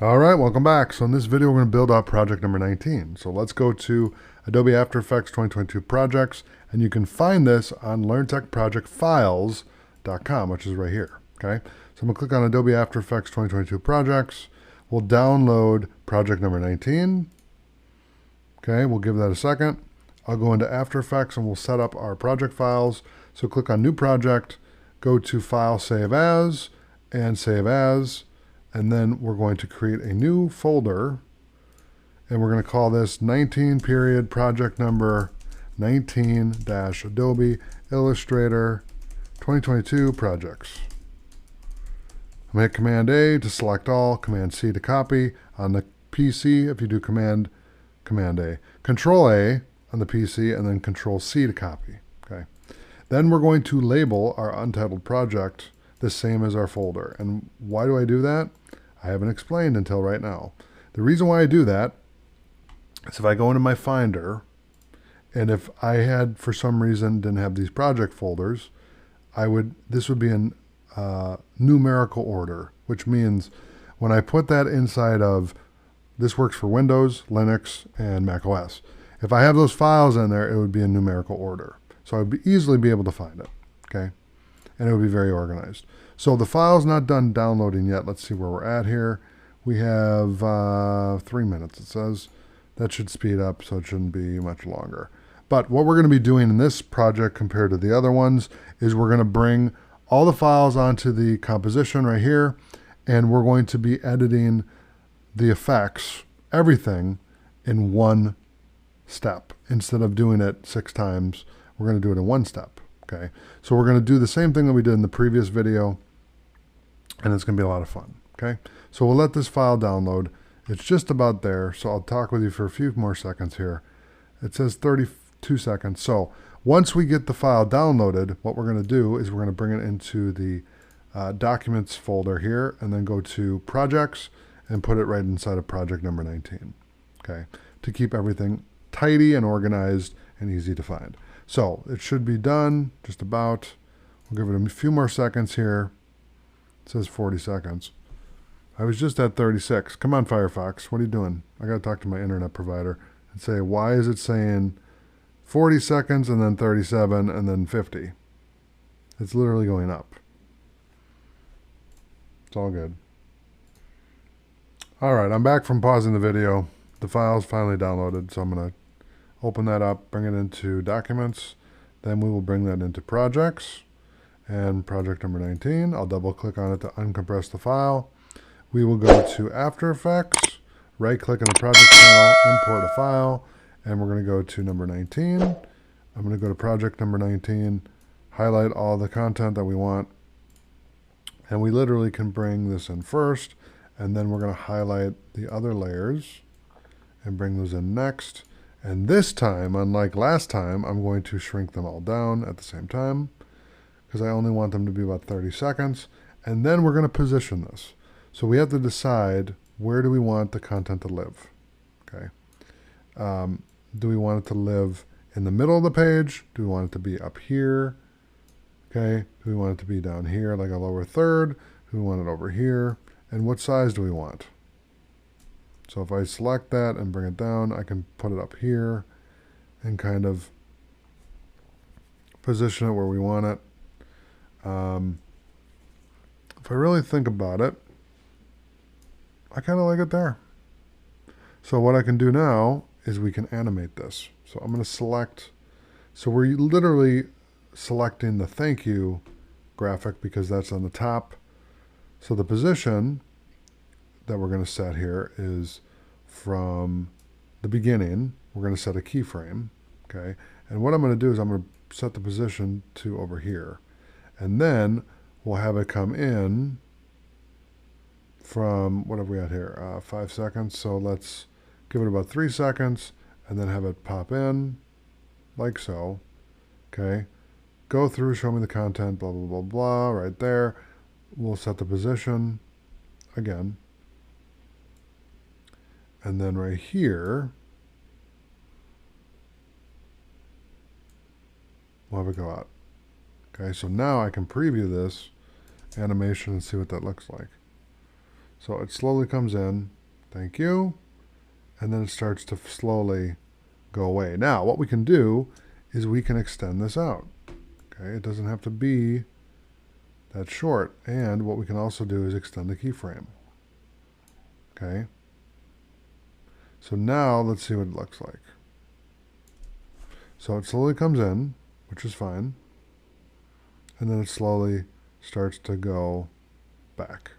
All right, welcome back. So in this video, we're going to build out project number 19. So let's go to Adobe After Effects 2022 projects, and you can find this on LearnTechProjectFiles.com, which is right here. Okay, so I'm going to click on Adobe After Effects 2022 projects. We'll download project number 19. Okay, we'll give that a second. I'll go into After Effects and we'll set up our project files. So click on New Project, go to File, Save As, and Save As. And then we're going to create a new folder, and we're going to call this 19 period project number 19-Adobe Illustrator 2022 projects. I'm going to hit Command A to select all, Command C to copy. On the PC, if you do Command A, Control A on the PC, and then Control C to copy. Okay. Then we're going to label our untitled project the same as our folder. And why do I do that? I haven't explained until right now. The reason why I do that is if I go into my Finder, and if I had, for some reason, didn't have these project folders, this would be in numerical order, which means when I put that inside of, this works for Windows, Linux, and Mac OS. If I have those files in there, it would be in numerical order. So I would easily be able to find it, okay? And it would be very organized. So the file's not done downloading yet. Let's see where we're at here. We have 3 minutes, it says. That should speed up, so it shouldn't be much longer. But what we're going to be doing in this project compared to the other ones is we're going to bring all the files onto the composition right here, and we're going to be editing the effects, everything, in one step. Instead of doing it 6 times, we're going to do it in one step. Okay, so we're going to do the same thing that we did in the previous video, and it's going to be a lot of fun. Okay, so we'll let this file download. It's just about there, so I'll talk with you for a few more seconds here. It says 32 seconds. So once we get the file downloaded, what we're going to do is we're going to bring it into the Documents folder here, and then go to Projects and put it right inside of project number 19. Okay, to keep everything tidy and organized and easy to find. So it should be done, just about. We'll give it a few more seconds here. It says 40 seconds. I was just at 36. Come on, Firefox. What are you doing? I got to talk to my internet provider and say, why is it saying 40 seconds and then 37 and then 50? It's literally going up. It's all good. All right, I'm back from pausing the video. The file's finally downloaded, so I'm going to open that up, bring it into Documents, then we will bring that into Projects, and project number 19. I'll double click on it to uncompress the file. We will go to After Effects, right click on the project panel, import a file, and we're going to go to number 19. I'm going to go to project number 19, highlight all the content that we want, and we literally can bring this in first, and then we're going to highlight the other layers and bring those in next. And this time, unlike last time, I'm going to shrink them all down at the same time because I only want them to be about 30 seconds. And then we're going to position this. So we have to decide, where do we want the content to live? Okay. Do we want it to live in the middle of the page? Do we want it to be up here? Okay. Do we want it to be down here, like a lower third? Do we want it over here? And what size do we want? So if I select that and bring it down, I can put it up here and kind of position it where we want it. If I really think about it, I kind of like it there. So what I can do now is we can animate this. So I'm going to select, so we're literally selecting the thank you graphic because that's on the top. So the position that we're going to set here is from the beginning. We're going to set a keyframe, okay? And what I'm going to do is I'm going to set the position to over here. And then we'll have it come in from, what have we got here? 5 seconds. So let's give it about 3 seconds and then have it pop in like so, okay? Go through, show me the content, blah, blah, blah, blah, right there. We'll set the position again. And then right here, we'll have it go out. Okay, so now I can preview this animation and see what that looks like. So it slowly comes in. Thank you. And then it starts to slowly go away. Now, what we can do is we can extend this out. Okay, it doesn't have to be that short. And what we can also do is extend the keyframe. Okay. So now let's see what it looks like. So it slowly comes in, which is fine. And then it slowly starts to go back.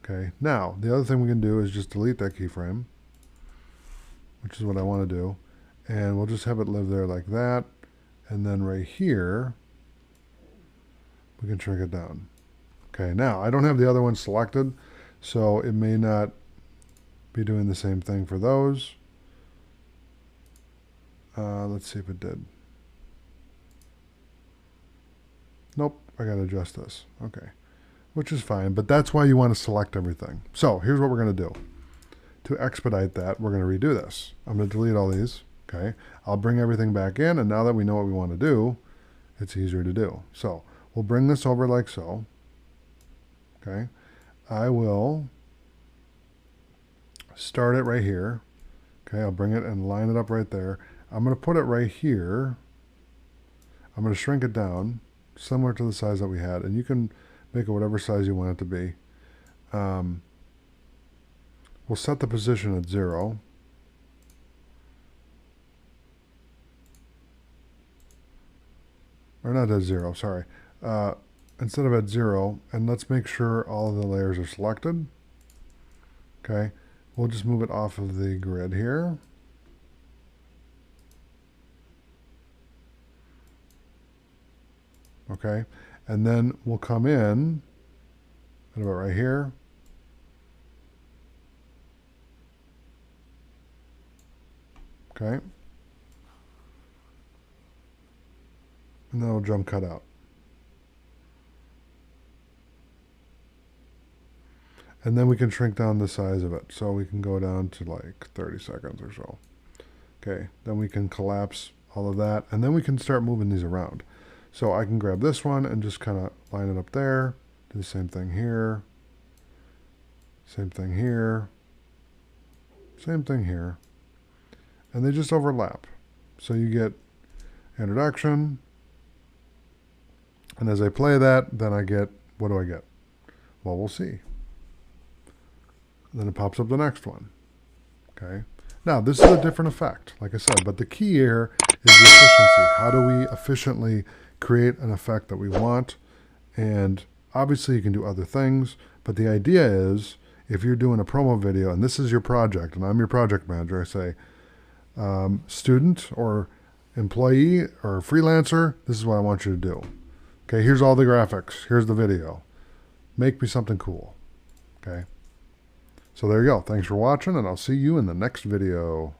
Okay, now the other thing we can do is just delete that keyframe, which is what I want to do. And we'll just have it live there like that. And then right here, we can shrink it down. Okay, now I don't have the other one selected, so it may not be doing the same thing for those. Let's see if it did. Nope, I got to adjust this. Okay, which is fine, but that's why you want to select everything. So here's what we're going to do. To expedite that, we're going to redo this. I'm going to delete all these. Okay, I'll bring everything back in, and now that we know what we want to do, it's easier to do. So we'll bring this over like so. Okay, I will start it right here. Okay, I'll bring it and line it up right there. I'm going to put it right here. I'm going to shrink it down, similar to the size that we had, and you can make it whatever size you want it to be. We'll set the position at 0. Or not at 0, sorry. Instead of at 0, and let's make sure all of the layers are selected. Okay, we'll just move it off of the grid here. Okay, and then we'll come in at about right here. Okay, and then we'll jump cut out. And then we can shrink down the size of it. So we can go down to like 30 seconds or so. Okay, then we can collapse all of that, and then we can start moving these around. So I can grab this one and just kind of line it up there. Do the same thing here. Same thing here. Same thing here. And they just overlap. So you get introduction. And as I play that, then I get, what do I get? Well, we'll see. Then it pops up the next one. Okay. Now, this is a different effect, like I said, but the key here is the efficiency. How do we efficiently create an effect that we want? And obviously you can do other things, but the idea is if you're doing a promo video and this is your project and I'm your project manager, I say, student or employee or freelancer, this is what I want you to do. Okay, here's all the graphics. Here's the video. Make me something cool. Okay. So there you go. Thanks for watching, and I'll see you in the next video.